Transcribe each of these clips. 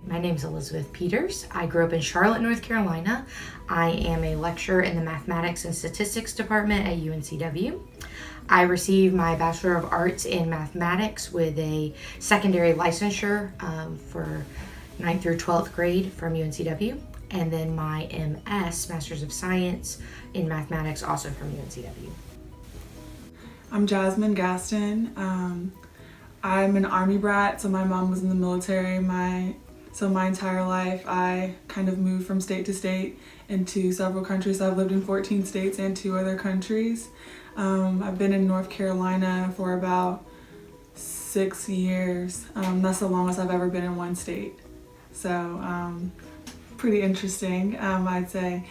My name is Elisabeth Peters. I grew up in Charlotte, North Carolina. I am a lecturer in the Mathematics and Statistics Department at UNCW. I received my Bachelor of Arts in Mathematics with a secondary licensure for 9th through 12th grade from UNCW, and then my MS, Masters of Science in Mathematics, also from UNCW. I'm Jasmine Gaston. I'm an Army brat, so my mom was in the military. My entire life I kind of moved from state to state into several countries. I've lived in 14 states and 2 other countries. I've been in North Carolina for about 6 years. That's the longest I've ever been in one state. So pretty interesting, I'd say.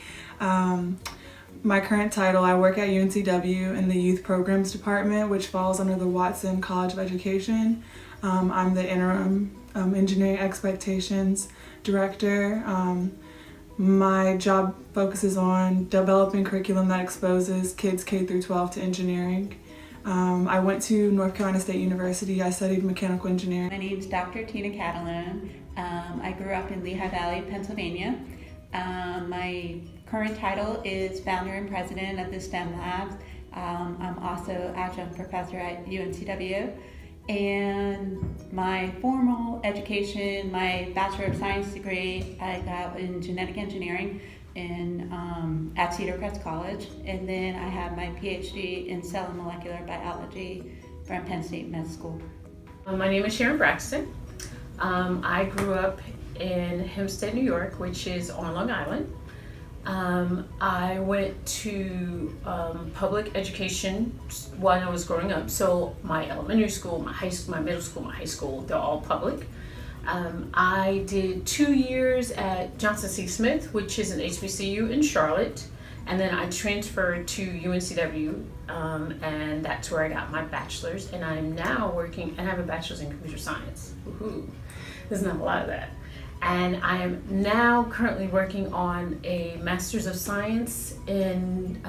My current title, I work at UNCW in the Youth Programs Department, which falls under the Watson College of Education. I'm the interim Engineering Expectations Director. My job focuses on developing curriculum that exposes kids K through 12 to engineering. I went to North Carolina State University. I studied mechanical engineering. My name is Dr. Tina Catalone. I grew up in Lehigh Valley, Pennsylvania. My current title is founder and president of the STEM Labs. I'm also adjunct professor at UNCW. And my formal education, my Bachelor of Science degree, I got in genetic engineering at Cedar, Crest College. And then I have my PhD in cell and molecular biology from Penn State Med School. My name is Sharon Braxton. I grew up in Hampstead, New York, which is on Long Island. I went to public education while I was growing up. So my elementary school, my high school, my middle school, my high school, they're all public. I did 2 years at Johnson C. Smith, which is an HBCU in Charlotte. And then I transferred to UNCW, and that's where I got my bachelor's. And I'm now working, and I have a bachelor's in computer science. Woohoo! There's not a lot of that. And I am now currently working on a Master's of Science in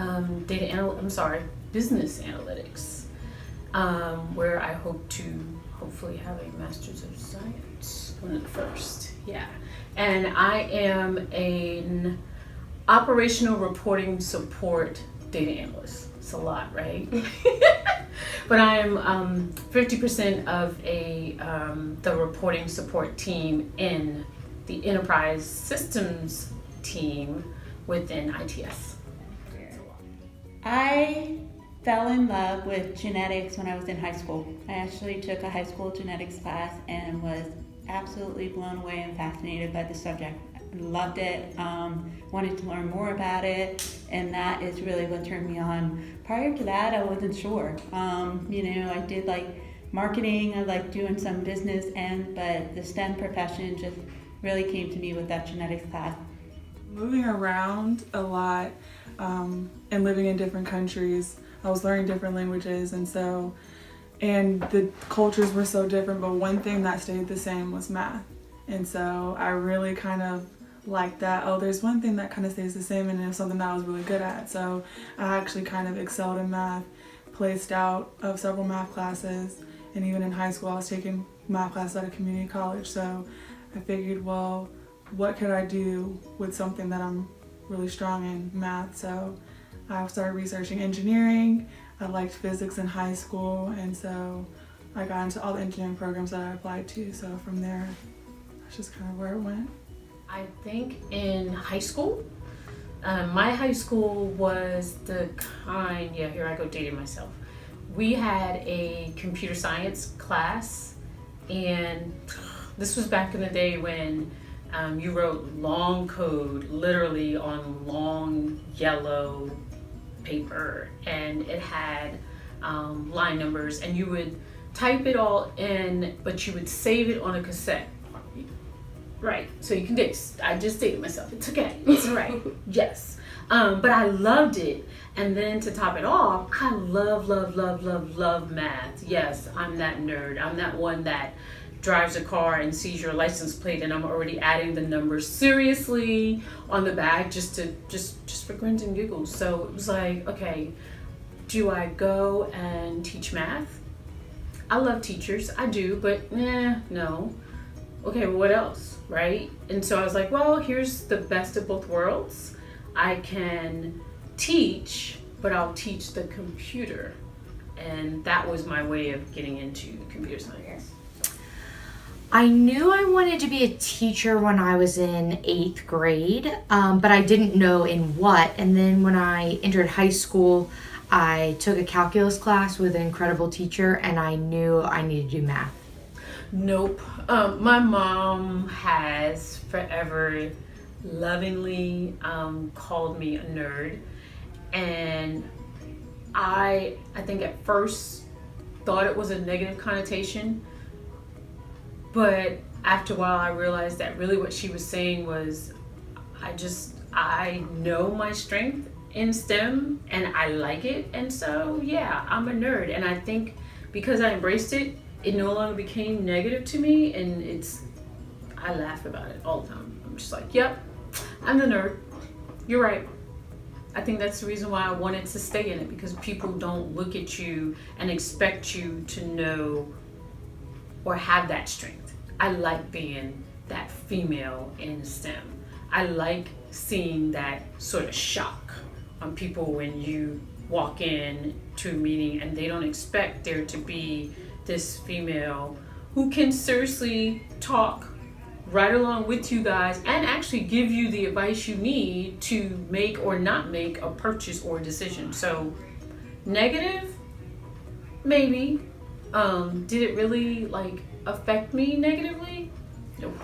business analytics, where I hope to hopefully have a Master's of Science on it first. Yeah. And I am an operational reporting support data analyst. It's a lot, right? But I'm 50% of the reporting support team in the enterprise systems team within ITS. I fell in love with genetics when I was in high school. I actually took a high school genetics class and was absolutely blown away and fascinated by the subject. Loved it, wanted to learn more about it, and that is really what turned me on. Prior to that, I wasn't sure. I did like marketing, I liked doing some business but the STEM profession just really came to me with that genetics class. Moving around a lot and living in different countries, I was learning different languages, and the cultures were so different, but one thing that stayed the same was math. And so I really kind of liked that. Oh, there's one thing that kind of stays the same, and it was something that I was really good at. So I actually kind of excelled in math, placed out of several math classes, and even in high school I was taking math classes at a community college. So I figured, well, what could I do with something that I'm really strong in, math? So I started researching engineering. I liked physics in high school, and so I got into all the engineering programs that I applied to. So from there, that's just kind of where it went. I think in high school, my high school was the kind, here I go dating myself. We had a computer science class, and this was back in the day when you wrote long code literally on long yellow paper, and it had line numbers, and you would type it all in, but you would save it on a cassette. Right, so you can date. I just dated myself. It's okay. It's all right. Yes. But I loved it. And then to top it off, I love math. Yes, I'm that nerd. I'm that one that drives a car and sees your license plate and I'm already adding the numbers seriously on the back just for grins and giggles. So it was like, okay, do I go and teach math? I love teachers, I do, but no. okay, well, what else, right? And so I was like, well, here's the best of both worlds. I can teach, but I'll teach the computer. And that was my way of getting into computer science. I knew I wanted to be a teacher when I was in 8th grade, but I didn't know in what. And then when I entered high school, I took a calculus class with an incredible teacher, and I knew I needed to do math. Nope. My mom has forever lovingly called me a nerd. And I think at first thought it was a negative connotation. But after a while, I realized that really what she was saying was, I know my strength in STEM and I like it. And so, yeah, I'm a nerd. And I think because I embraced it, it no longer became negative to me. And I laugh about it all the time. I'm just like, yep, I'm the nerd. You're right. I think that's the reason why I wanted to stay in it, because people don't look at you and expect you to know or have that strength. I like being that female in STEM. I like seeing that sort of shock on people when you walk in to a meeting and they don't expect there to be this female who can seriously talk right along with you guys and actually give you the advice you need to make or not make a purchase or decision. So negative, maybe. Did it really affect me negatively? Nope.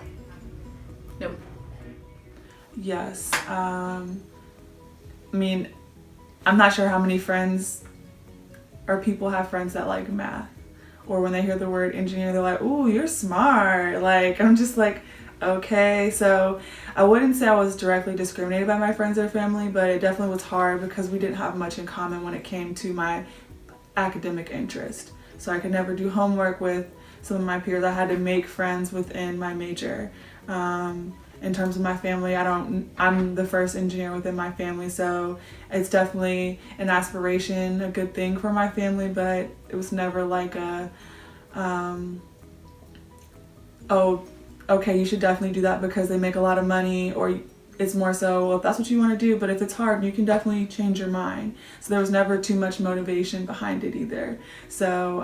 Yes. I mean, I'm not sure how many friends or people have friends that like math, or when they hear the word engineer, they're like, ooh, you're smart. I'm just like, okay. So I wouldn't say I was directly discriminated by my friends or family, but it definitely was hard because we didn't have much in common when it came to my academic interest. So I could never do homework with some of my peers. I had to make friends within my major. In terms of my family, I'm the first engineer within my family, so it's definitely an aspiration, a good thing for my family, but it was never like oh, okay, you should definitely do that because they make a lot of money, or it's more so, well, if that's what you want to do, but if it's hard, you can definitely change your mind. So there was never too much motivation behind it either. So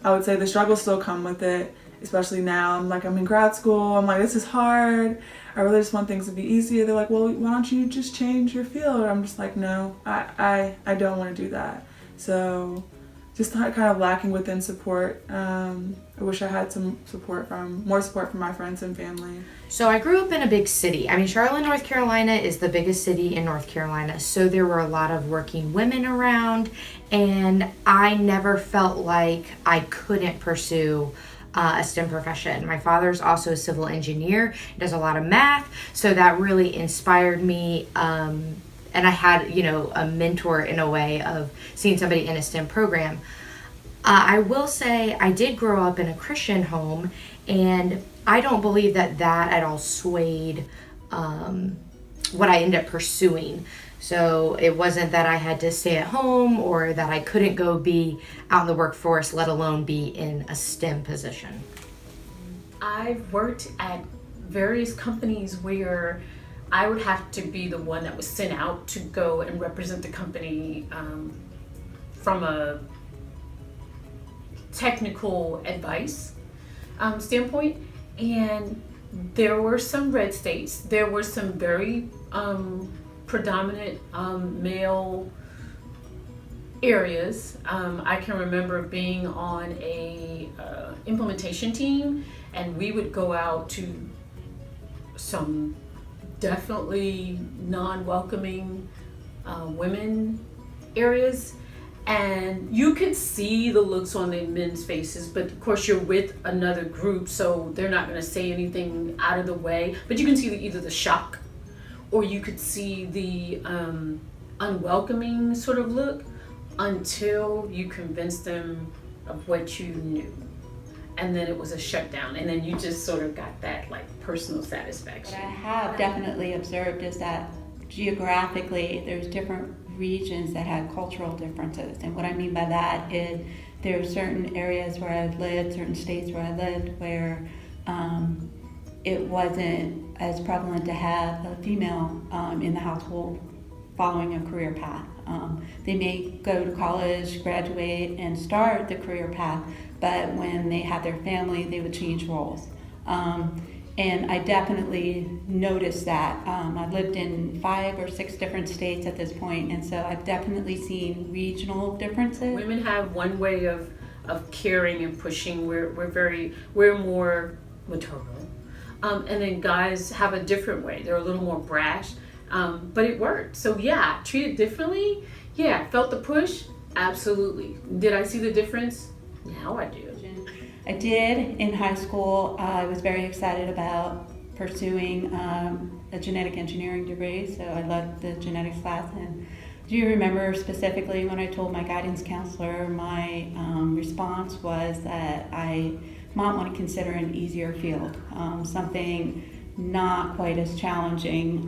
I would say the struggles still come with it, especially now. I'm in grad school. I'm like, this is hard. I really just want things to be easier. They're like, well, why don't you just change your field? I'm just like, no, I don't want to do that. So just kind of lacking within support. I wish I had more support from my friends and family. So I grew up in a big city. Charlotte, North Carolina is the biggest city in North Carolina. So there were a lot of working women around, and I never felt like I couldn't pursue a STEM profession. My father's also a civil engineer, does a lot of math, so that really inspired me. And I had, a mentor in a way of seeing somebody in a STEM program. I will say I did grow up in a Christian home, and I don't believe that at all swayed what I ended up pursuing. So it wasn't that I had to stay at home or that I couldn't go be out in the workforce, let alone be in a STEM position. I've worked at various companies where I would have to be the one that was sent out to go and represent the company from a technical advice standpoint. And there were some red states. There were some very predominant male areas. I can remember being on a implementation team, and we would go out to some definitely non-welcoming women areas, and you could see the looks on the men's faces, but of course you're with another group, so they're not going to say anything out of the way, but you can see either the shock or you could see the unwelcoming sort of look until you convinced them of what you knew. And then it was a shutdown, and then you just sort of got that personal satisfaction. What I have definitely observed is that geographically there's different regions that have cultural differences. And what I mean by that is there are certain areas where I've lived, certain states where I lived, where it wasn't as prevalent to have a female in the household following a career path. They may go to college, graduate, and start the career path, but when they had their family, they would change roles. And I definitely noticed that. I've lived in 5 or 6 different states at this point, and so I've definitely seen regional differences. Women have one way of caring and pushing. We're more maternal. And then guys have a different way. They're a little more brash, but it worked. So yeah, treated differently. Yeah, felt the push. Absolutely. Did I see the difference? Now I do. I did in high school. I was very excited about pursuing a genetic engineering degree, so I loved the genetics class. And do you remember specifically when I told my guidance counselor, my response was that I might want to consider an easier field, something not quite as challenging,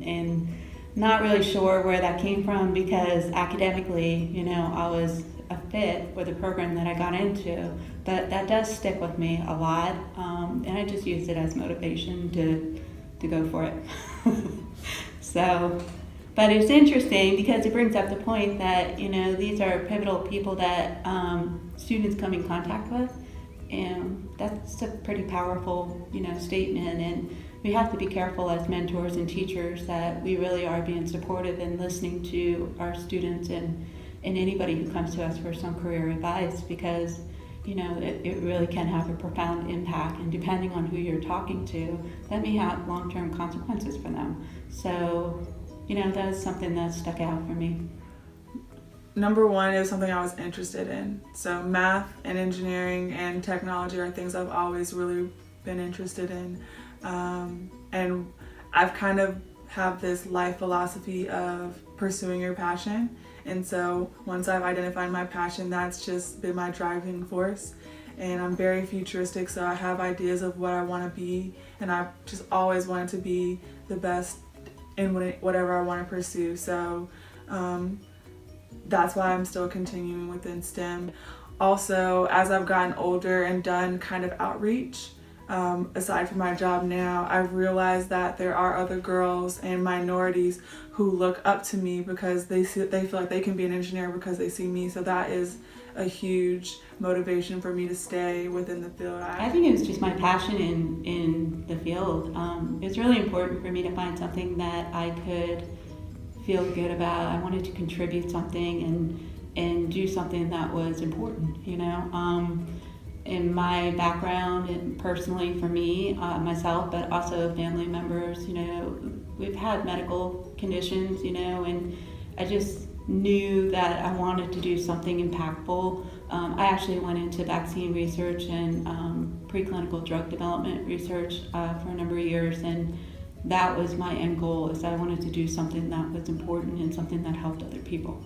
and not really sure where that came from, because academically, I was a fit for the program that I got into, but that does stick with me a lot, and I just used it as motivation to go for it. So, but it's interesting because it brings up the point that, these are pivotal people that students come in contact with, and that's a pretty powerful, statement. And we have to be careful as mentors and teachers that we really are being supportive and listening to our students and anybody who comes to us for some career advice, because it really can have a profound impact, and depending on who you're talking to, that may have long-term consequences for them. So that's something that stuck out for me. Number one, it was something I was interested in. So math and engineering and technology are things I've always really been interested in. And I've kind of have this life philosophy of pursuing your passion. And so once I've identified my passion, that's just been my driving force. And I'm very futuristic, so I have ideas of what I want to be. And I've just always wanted to be the best in whatever I want to pursue. So that's why I'm still continuing within STEM. Also, as I've gotten older and done kind of outreach, aside from my job now, I've realized that there are other girls and minorities who look up to me because they feel like they can be an engineer because they see me. So that is a huge motivation for me to stay within the field. I think it was just my passion in the field. It was really important for me to find something that I could feel good about. I wanted to contribute something and do something that was important, in my background and personally for me, myself, but also family members, we've had medical conditions, and I just knew that I wanted to do something impactful. I actually went into vaccine research and preclinical drug development research for a number of years, and that was my end goal, is I wanted to do something that was important and something that helped other people.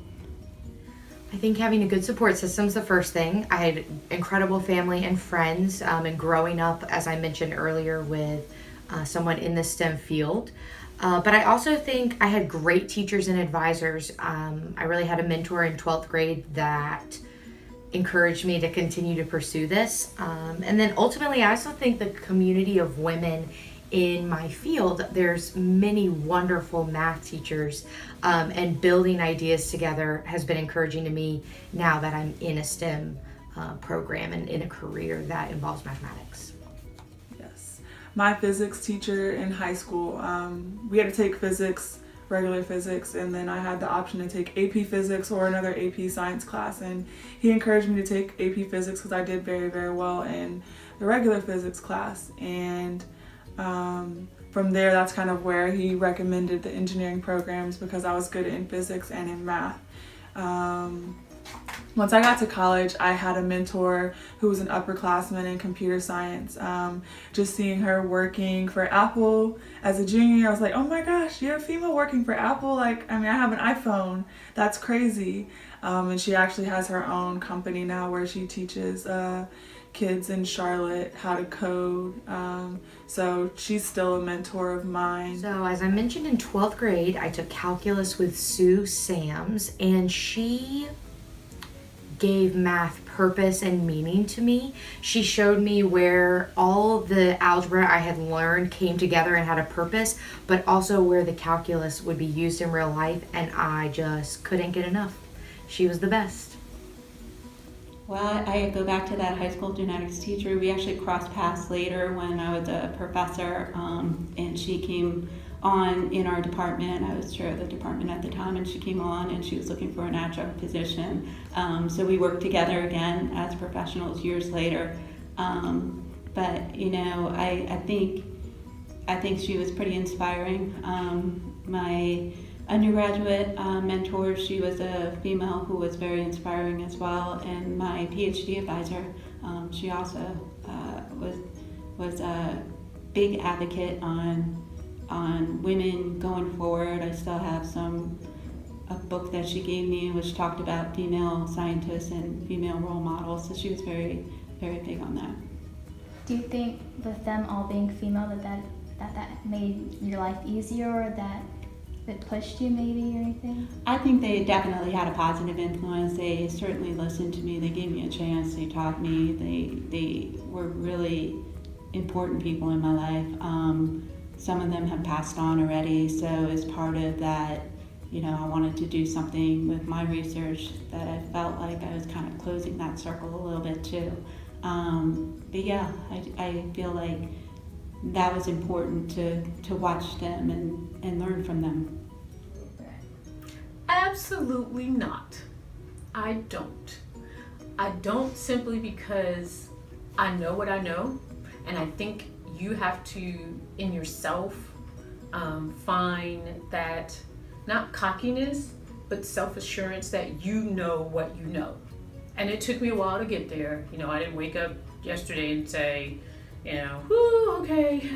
I think having a good support system is the first thing. I had incredible family and friends, and growing up, as I mentioned earlier, with someone in the STEM field. But I also think I had great teachers and advisors. I really had a mentor in 12th grade that encouraged me to continue to pursue this. And then ultimately, I also think the community of women in my field, there's many wonderful math teachers, and building ideas together has been encouraging to me now that I'm in a STEM program and in a career that involves mathematics. Yes. My physics teacher in high school, we had to take physics, regular physics, and then I had the option to take AP physics or another AP science class, and he encouraged me to take AP physics because I did very, very well in the regular physics class. And from there, that's kind of where he recommended the engineering programs because I was good in physics and in math. Once I got to college, I had a mentor who was an upperclassman in computer science. Just seeing her working for Apple as a junior, I was like, oh my gosh, you're a female working for Apple? I have an iPhone. That's crazy. And she actually has her own company now where she teaches kids in Charlotte how to code. So she's still a mentor of mine. So as I mentioned, in 12th grade, I took calculus with Sue Sams, and she gave math purpose and meaning to me. She showed me where all the algebra I had learned came together and had a purpose, but also where the calculus would be used in real life, and I just couldn't get enough. She was the best. Well, I go back to that high school genetics teacher. We actually crossed paths later when I was a professor, and she came on in our department. I was chair of the department at the time, and she came on and she was looking for an adjunct position. So we worked together again as professionals years later. But you know, I think she was pretty inspiring. My undergraduate mentor, she was a female who was very inspiring as well, and my PhD advisor, she also was a big advocate on women going forward. I still have a book that she gave me which talked about female scientists and female role models, so she was very, very big on that. Do you think with them all being female that made your life easier, or that it pushed you maybe or anything? I think they definitely had a positive influence. They certainly listened to me. They gave me a chance. They taught me. They were really important people in my life. Some of them have passed on already, so as part of that, you know, I wanted to do something with my research that I felt like I was kind of closing that circle a little bit too. But yeah, I feel like that was important to watch them and learn from them. Absolutely not. I don't simply because I know what I know, and I think you have to, in yourself, find that, not cockiness, but self-assurance that you know what you know. And it took me a while to get there. You know, I didn't wake up yesterday and say, you know, whoo, okay,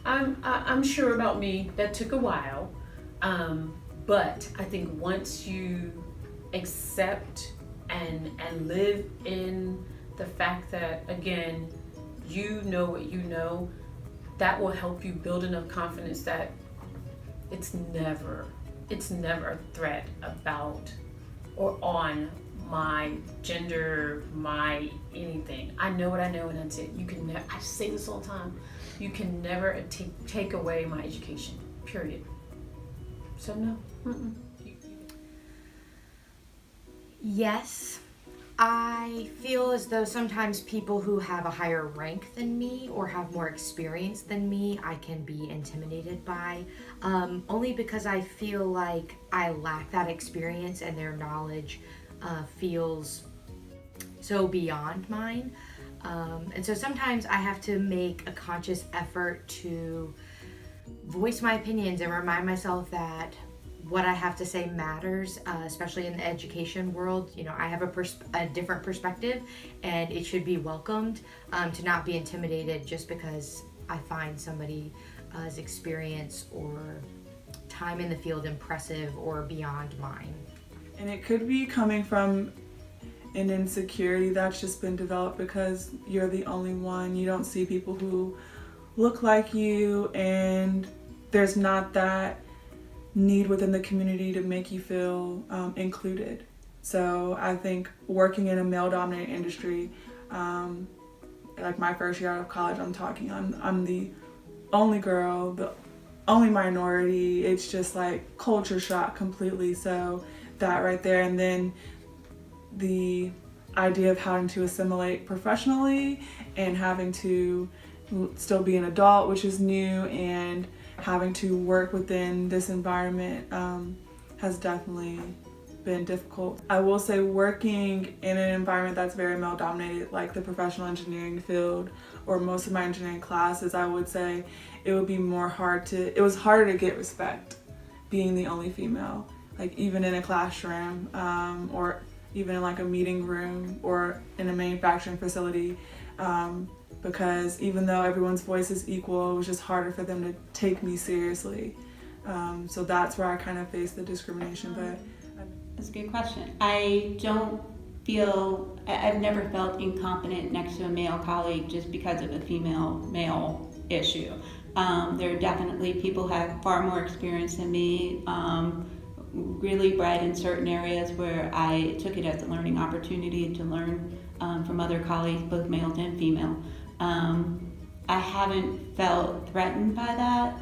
I'm sure about me. That took a while. But I think once you accept and live in the fact that, again, you know what you know, that will help you build enough confidence that it's never a threat about or on my gender, my anything. I know what I know, and that's it. You can never, I say this all the time, you can never take away my education, period. So no. Mm-mm. Yes, I feel as though sometimes people who have a higher rank than me or have more experience than me, I can be intimidated by, only because I feel like I lack that experience and their knowledge feels so beyond mine. And so sometimes I have to make a conscious effort to voice my opinions and remind myself that what I have to say matters, especially in the education world. You know, I have a different perspective, and it should be welcomed, to not be intimidated just because I find somebody's experience or time in the field impressive or beyond mine. And it could be coming from an insecurity that's just been developed because you're the only one. You don't see people who look like you, and there's not that need within the community to make you feel included. So I think working in a male-dominated industry, like my first year out of college, I'm the only girl, the only minority. It's just like culture shock completely. So that right there, and then the idea of having to assimilate professionally and having to still be an adult, which is new, and having to work within this environment has definitely been difficult. I will say working in an environment that's very male dominated, like the professional engineering field or most of my engineering classes, I would say it was harder to get respect being the only female, like even in a classroom or even in like a meeting room or in a manufacturing facility. Because even though everyone's voice is equal, it was just harder for them to take me seriously. So that's where I kind of faced the discrimination. But that's a good question. I've never felt incompetent next to a male colleague just because of a female-male issue. There are definitely people who have far more experience than me, really bright in certain areas where I took it as a learning opportunity to learn from other colleagues, both male and female. I haven't felt threatened by that.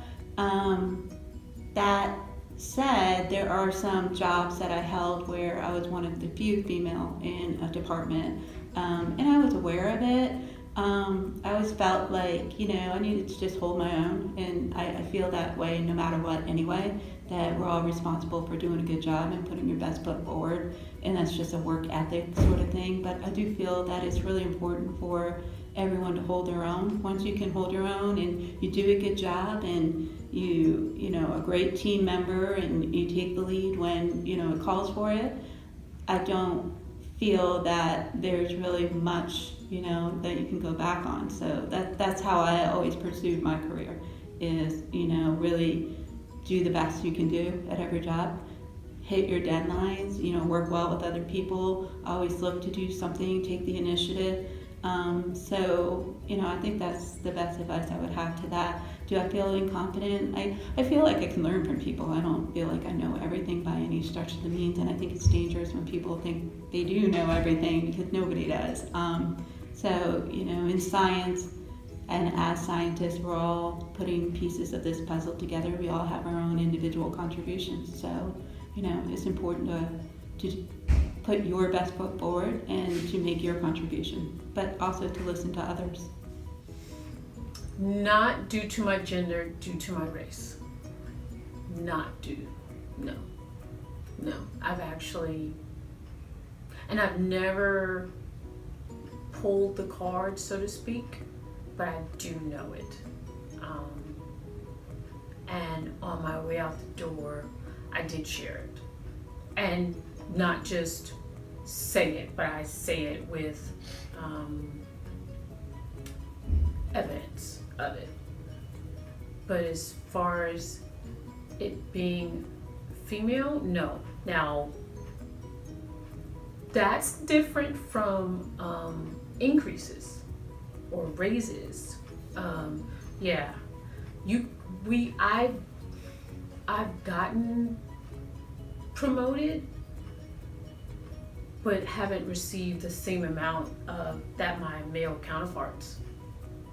That said, there are some jobs that I held where I was one of the few female in a department, and I was aware of it. I always felt like, I needed to just hold my own, and I feel that way no matter what anyway, that we're all responsible for doing a good job and putting your best foot forward, and that's just a work ethic sort of thing. But I do feel that it's really important for everyone to hold their own. Once you can hold your own and you do a good job and you a great team member and you take the lead when it calls for it, I don't feel that there's really much that you can go back on. So that's how I always pursued my career, is really do the best you can do at every job, hit your deadlines, work well with other people, always look to do something, take the initiative. So I think that's the best advice I would have to that. Do I feel incompetent? I feel like I can learn from people. I don't feel like I know everything by any stretch of the means, and I think it's dangerous when people think they do know everything, because nobody does. So in science, and as scientists, we're all putting pieces of this puzzle together. We all have our own individual contributions. So it's important to put your best foot forward and to make your contribution, but also to listen to others. Not due to my gender, due to my race. Not due, no. I've never pulled the card, so to speak, but I do know it. And on my way out the door, I did share it. And not just say it, but I say it with evidence of it. But as far as it being female, no. Now, that's different from increases or raises. I've gotten promoted, but haven't received the same amount that my male counterparts.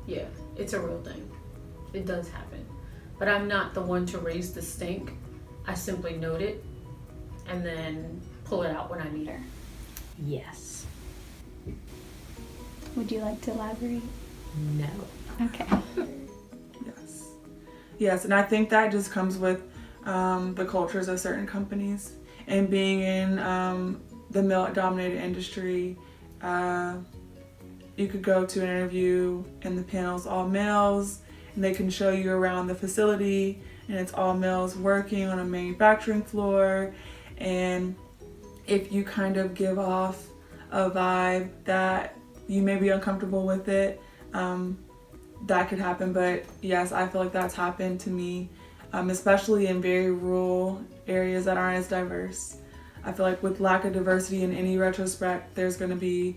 Yeah, it's a real thing. It does happen. But I'm not the one to raise the stink. I simply note it and then pull it out when I need her. Yes. Would you like to elaborate? No. Okay. Yes, and I think that just comes with the cultures of certain companies, and being in the male-dominated industry. You could go to an interview and the panel's all males, and they can show you around the facility, and it's all males working on a manufacturing floor. And if you kind of give off a vibe that you may be uncomfortable with it, that could happen. But yes, I feel like that's happened to me, especially in very rural areas that aren't as diverse. I feel like with lack of diversity in any retrospect, there's going to be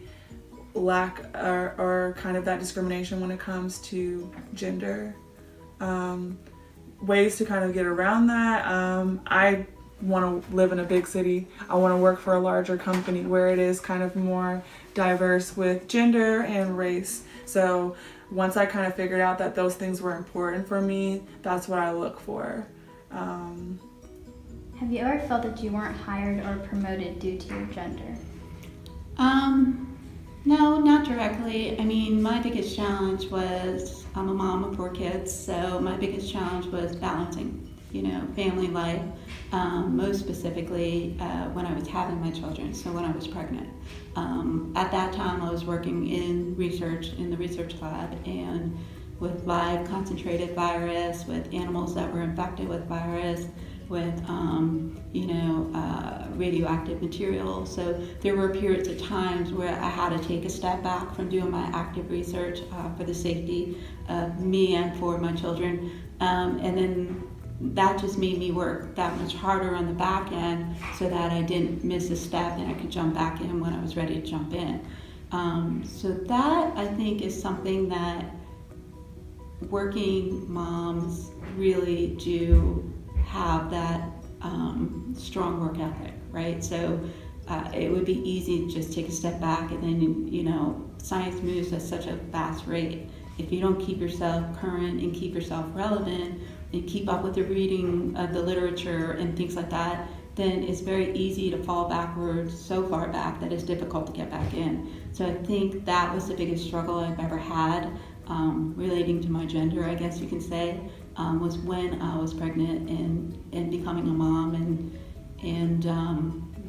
lack or kind of that discrimination when it comes to gender. Ways to kind of get around that. I want to live in a big city. I want to work for a larger company where it is kind of more diverse with gender and race. So once I kind of figured out that those things were important for me, that's what I look for. Have you ever felt that you weren't hired or promoted due to your gender? No, not directly. I mean, my biggest challenge was, I'm a mom of 4 kids, so my biggest challenge was balancing, family life, most specifically when I was having my children, so when I was pregnant. At that time, I was working in research, in the research lab, and with live concentrated virus, with animals that were infected with virus, with radioactive material. So there were periods of times where I had to take a step back from doing my active research for the safety of me and for my children. And then that just made me work that much harder on the back end so that I didn't miss a step and I could jump back in when I was ready to jump in. So that, I think, is something that working moms really do have that strong work ethic, right? So it would be easy to just take a step back, and then, science moves at such a fast rate. If you don't keep yourself current and keep yourself relevant and keep up with the reading of the literature and things like that, then it's very easy to fall backwards so far back that it's difficult to get back in. So I think that was the biggest struggle I've ever had, relating to my gender, I guess you can say, was when I was pregnant and becoming a mom. And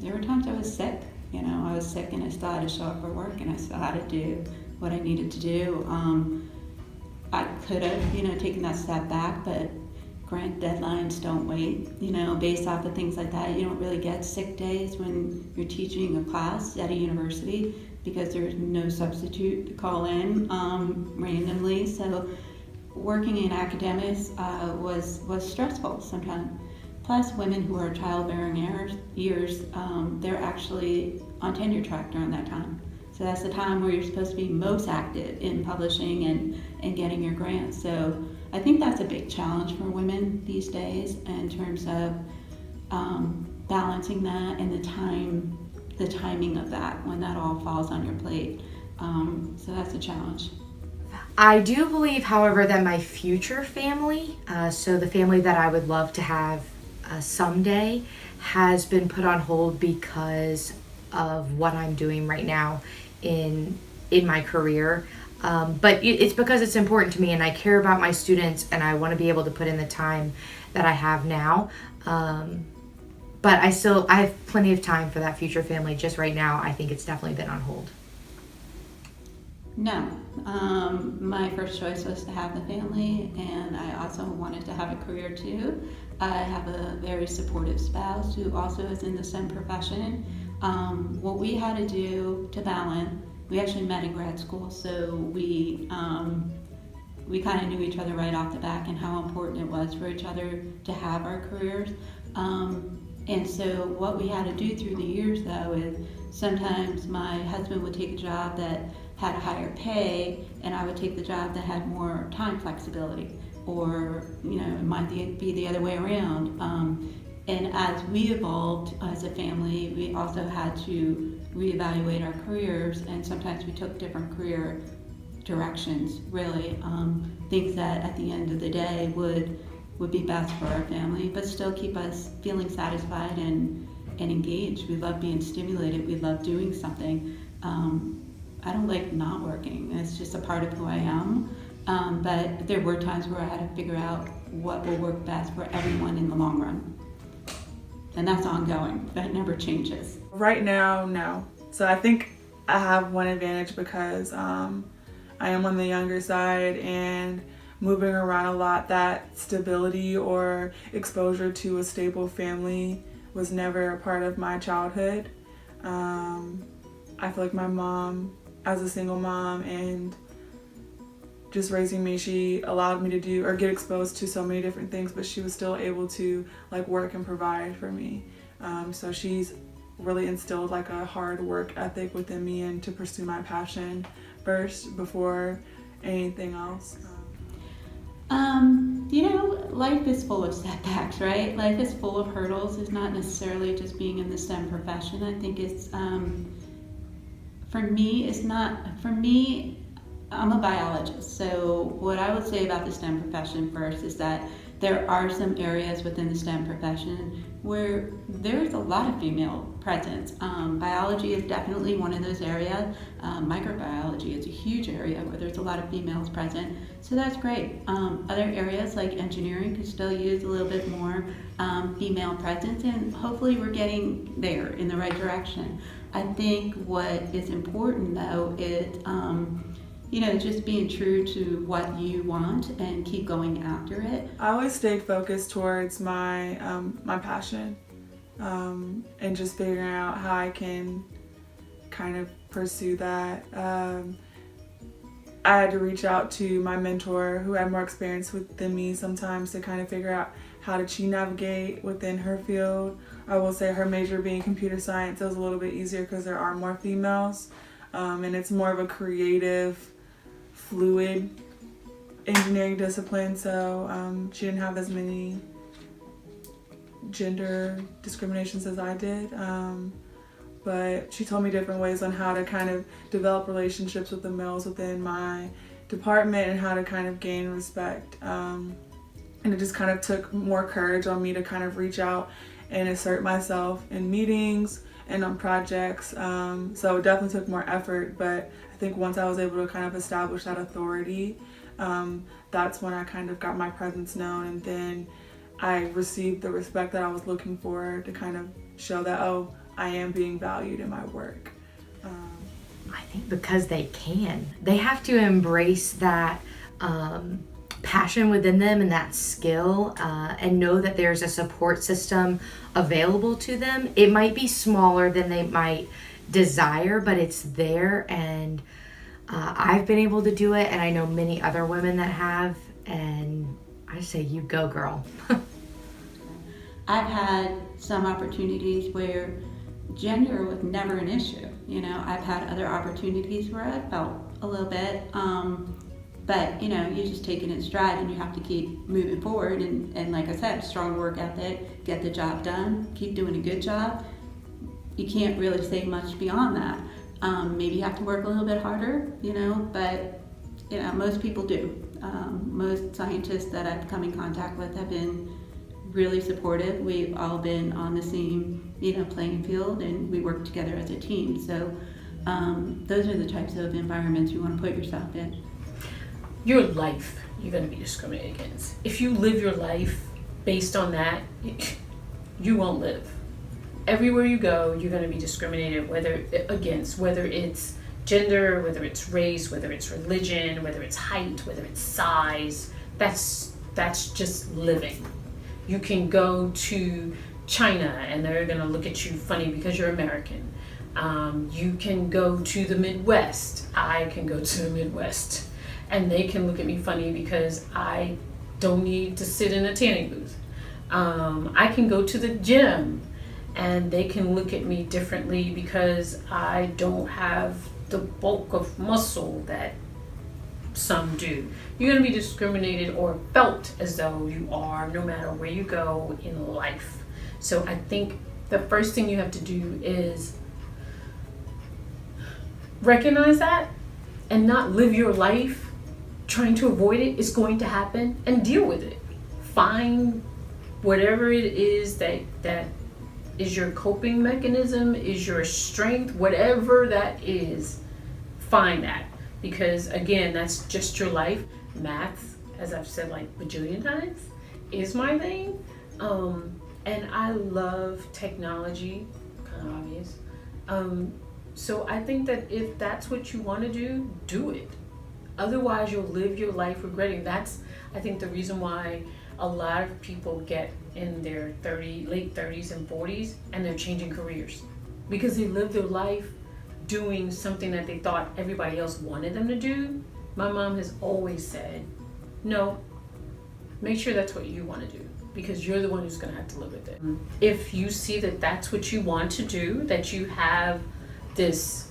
there were times I was sick. I was sick and I still had to show up for work and I still had to do what I needed to do. I could have, taken that step back, but grant deadlines don't wait, based off of things like that. You don't really get sick days when you're teaching a class at a university because there's no substitute to call in randomly. So working in academics was stressful sometimes. Plus, women who are childbearing years, they're actually on tenure track during that time. So that's the time where you're supposed to be most active in publishing and getting your grants. So I think that's a big challenge for women these days in terms of balancing that and the timing of that when that all falls on your plate. So that's a challenge. I do believe, however, that my future family, so the family that I would love to have someday, has been put on hold because of what I'm doing right now in my career. But it's because it's important to me and I care about my students and I want to be able to put in the time that I have now. But I have plenty of time for that future family. Just right now, I think it's definitely been on hold. No. My first choice was to have the family, and I also wanted to have a career too. I have a very supportive spouse who also is in the STEM profession. What we had to do to balance, we actually met in grad school, so we kind of knew each other right off the bat and how important it was for each other to have our careers. And so what we had to do through the years, though, is sometimes my husband would take a job that had a higher pay, and I would take the job that had more time flexibility, or it might be the other way around. And as we evolved as a family, we also had to reevaluate our careers, and sometimes we took different career directions, really. Things that at the end of the day would be best for our family, but still keep us feeling satisfied and engaged. We love being stimulated. We love doing something. I don't like not working. It's just a part of who I am. But there were times where I had to figure out what will work best for everyone in the long run. And that's ongoing. That never changes. Right now, no. So I think I have one advantage because I am on the younger side, and moving around a lot, that stability or exposure to a stable family was never a part of my childhood. I feel like my mom, as a single mom and just raising me, she allowed me to do or get exposed to so many different things, but she was still able to work and provide for me. So she's really instilled a hard work ethic within me and to pursue my passion first before anything else. Life is full of setbacks, right? Life is full of hurdles. It's not necessarily just being in the STEM profession. I think it's, for me, I'm a biologist. So what I would say about the STEM profession first is that there are some areas within the STEM profession where there's a lot of female presence. Biology is definitely one of those areas. Microbiology is a huge area where there's a lot of females present, so that's great. Other areas like engineering could still use a little bit more female presence, and hopefully we're getting there in the right direction. I think what is important though is just being true to what you want and keep going after it. I always stayed focused towards my my passion, and just figuring out how I can kind of pursue that. I had to reach out to my mentor who had more experience than me sometimes to kind of figure out how did she navigate within her field. I will say her major being computer science was a little bit easier because there are more females, and it's more of a creative, fluid engineering discipline, so she didn't have as many gender discriminations as I did. But she told me different ways on how to kind of develop relationships with the males within my department and how to kind of gain respect. And it just kind of took more courage on me to kind of reach out and assert myself in meetings and on projects. So it definitely took more effort, but I think once I was able to kind of establish that authority, that's when I kind of got my presence known, and then I received the respect that I was looking for to kind of show that, oh, I am being valued in my work. I think because they have to embrace that passion within them and that skill, and know that there's a support system available to them. It might be smaller than they might desire, but it's there, and I've been able to do it, and I know many other women that have, and I say, you go, girl. I've had some opportunities where gender was never an issue. You know, I've had other opportunities where I felt a little bit, but you know, you just take it in stride and you have to keep moving forward. And like I said, strong work ethic, get the job done, keep doing a good job. You can't really say much beyond that. Maybe you have to work a little bit harder, you know, but you know, most people do. Most scientists that I've come in contact with have been really supportive. We've all been on the same, you know, playing field, and we work together as a team. So those are the types of environments you want to put yourself in. Your life, you're going to be discriminated against. If you live your life based on that, you won't live. Everywhere you go, you're going to be discriminated whether it's gender, whether it's race, whether it's religion, whether it's height, whether it's size. That's just living. You can go to China and they're gonna look at you funny because you're American. You can go to the Midwest. I can go to the Midwest and they can look at me funny because I don't need to sit in a tanning booth. I can go to the gym and they can look at me differently because I don't have the bulk of muscle that some do. You're going to be discriminated or felt as though you are no matter where you go in life. So I think the first thing you have to do is recognize that and not live your life trying to avoid it. It's going to happen, and deal with it. Find whatever it is that is your coping mechanism, is your strength, whatever that is, find that. Because again, that's just your life. Math, as I've said like bajillion times, is my thing. And I love technology, kind of obvious. So I think that if that's what you want to do, do it. Otherwise, you'll live your life regretting. That's, I think, the reason why a lot of people get in their late 30s and 40s and they're changing careers. Because they live their life doing something that they thought everybody else wanted them to do. My mom has always said, no, make sure that's what you want to do, because you're the one who's going to have to live with it. If you see that that's what you want to do, that you have this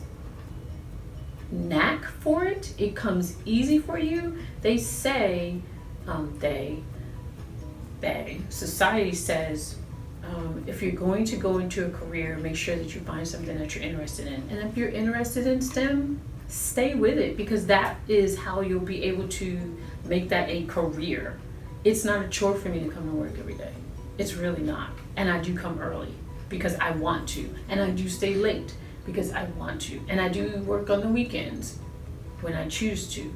knack for it, it comes easy for you. They say, society says, if you're going to go into a career, make sure that you find something that you're interested in. And if you're interested in STEM, stay with it, because that is how you'll be able to make that a career. It's not a chore for me to come to work every day. It's really not. And I do come early because I want to. And I do stay late because I want to. And I do work on the weekends when I choose to.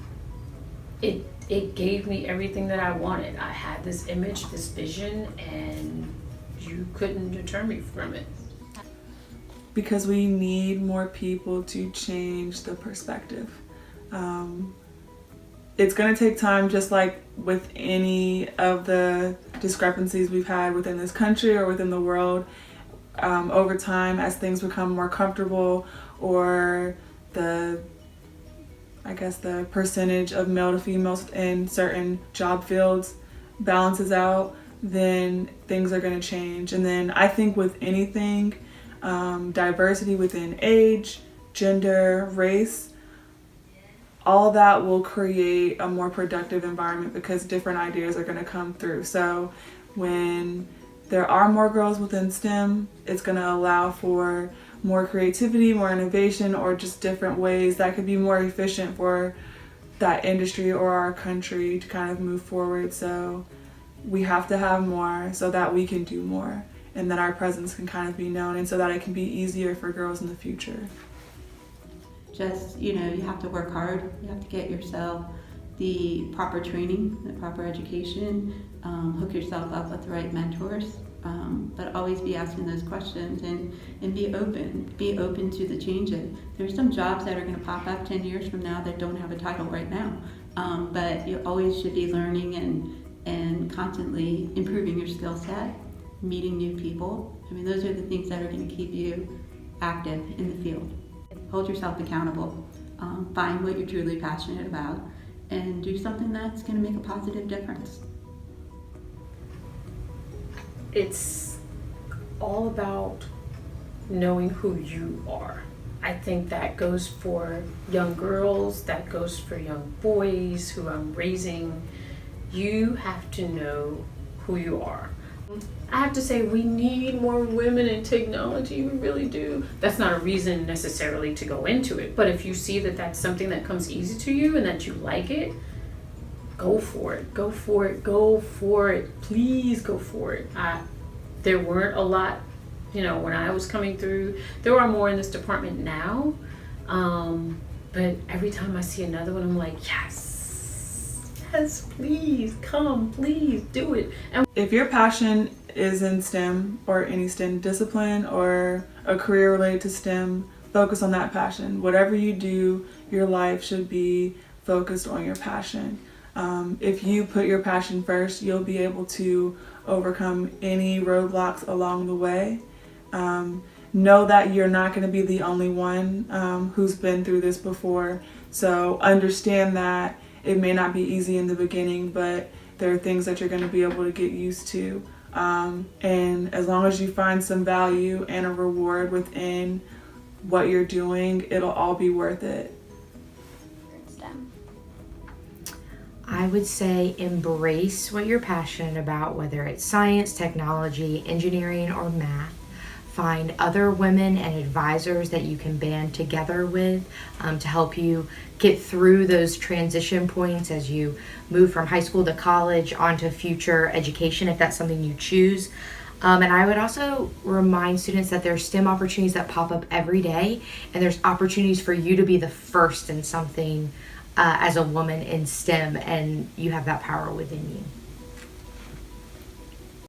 It gave me everything that I wanted. I had this image, this vision, and you couldn't deter me from it. Because we need more people to change the perspective. It's going to take time, just like with any of the discrepancies we've had within this country or within the world. Over time, as things become more comfortable, or the percentage of male to females in certain job fields balances out, then things are going to change. And then I think with anything, diversity within age, gender, race, all that will create a more productive environment because different ideas are going to come through. So when there are more girls within STEM, it's going to allow for more creativity, more innovation, or just different ways that could be more efficient for that industry or our country to kind of move forward. So we have to have more so that we can do more, and that our presence can kind of be known, and so that it can be easier for girls in the future. Just, you have to work hard. You have to get yourself the proper training, the proper education, hook yourself up with the right mentors, but always be asking those questions and be open to the changes. There's some jobs that are going to pop up 10 years from now that don't have a title right now, but you always should be learning and constantly improving your skill set, meeting new people. I mean, those are the things that are going to keep you active in the field. Hold yourself accountable, find what you're truly passionate about, and do something that's going to make a positive difference. It's all about knowing who you are. I think that goes for young girls, that goes for young boys who I'm raising. You have to know who you are. I have to say, we need more women in technology, we really do. That's not a reason necessarily to go into it, but if you see that that's something that comes easy to you and that you like it, go for it, go for it, go for it, please go for it. There weren't a lot, when I was coming through, there are more in this department now, but every time I see another one, I'm like, yes, please, come, please, do it. And If your passion is in STEM or any STEM discipline or a career related to STEM, focus on that passion. Whatever you do, your life should be focused on your passion. If you put your passion first, you'll be able to overcome any roadblocks along the way. Know that you're not going to be the only one who's been through this before. So understand that it may not be easy in the beginning, but there are things that you're going to be able to get used to. And as long as you find some value and a reward within what you're doing, it'll all be worth it. STEM. I would say embrace what you're passionate about, whether it's science, technology, engineering, or math. Find other women and advisors that you can band together with to help you get through those transition points as you move from high school to college onto future education, if that's something you choose. And I would also remind students that there's STEM opportunities that pop up every day, and there's opportunities for you to be the first in something as a woman in STEM, and you have that power within you.